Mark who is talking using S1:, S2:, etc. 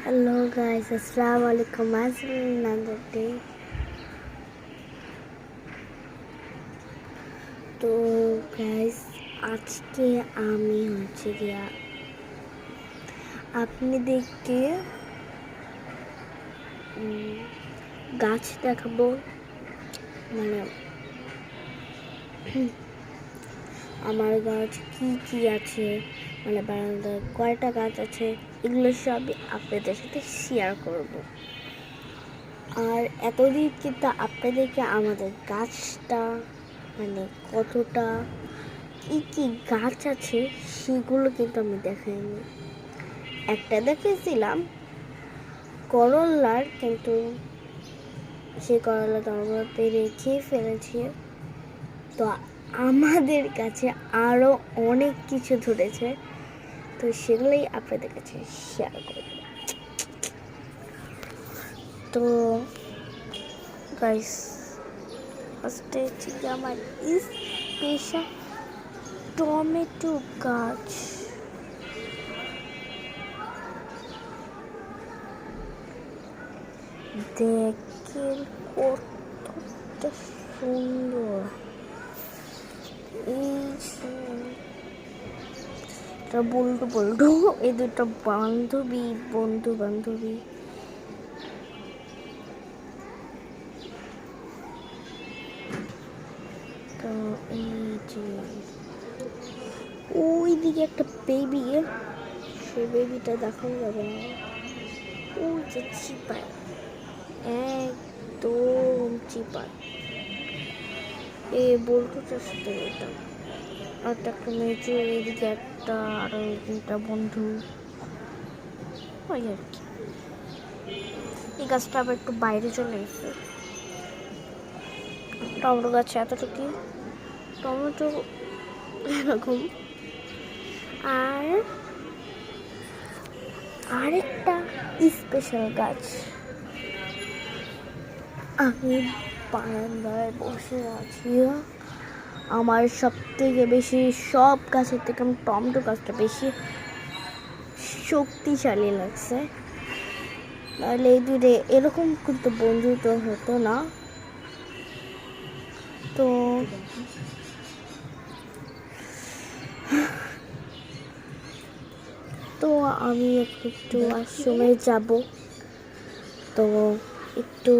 S1: Hello guys, Assalamu alaikum. As another day. তো guys আজকে আমি হচ্ছে গিয়া আপনাদেরকে গাছ দেখাবো, মানে আমার গাছ কি আছে, মানে বারান্দায় কয়টা গাছ আছে, এগুলো সবই আপনাদের সাথে শেয়ার করব। আর এতদিন কিন্তু আপনাদেরকে আমাদের গাছটা মানে কতটা কি গাছ আছে সেগুলো কিন্তু আমি দেখাইনি। একটা দেখেছিলাম করলার, কিন্তু সেই করলাটা আমরা পেরে খেয়ে ফেলেছি। তো আমাদের কাছে আরও অনেক কিছু ধরেছে, তো সেগুলোই আপনাদের কাছে শেয়ার করব। তো গাইস ফার্স্টে হচ্ছে কি আমার স্পেশাল টমেটো গাছ। দেখেন কতটা সুন্দর। এটা বল্টু এই দুটো বন্ধু বান্ধবী। তো এই যে ওই দিকে একটা বেবি, সেই বেবিটা দেখানো যাবে না। ওই যে চিপায়, একদম চিপায় এ বল্টুটার সাথে এটা আর একটা মেজো, এইদিকে একটা, আর ওই তিনটা বন্ধু, ওই আর কি। এই গাছটা আবার একটু বাইরে চলে এসেছে। টমেটো গাছ এতটুকু, টমেটো এরকম। আর আরেকটা স্পেশাল গাছ, আমি বারান্দায় বসে আছি। আমার সব থেকে বেশি, সব গাছের থেকে আমার টমেটো গাছটা বেশি শক্তিশালী লাগছে। নাহলে এই দুটো এরকম কিন্তু বন্ধুত্ব হতো না। তো আমি একটু আশ্রমে যাব, তো একটু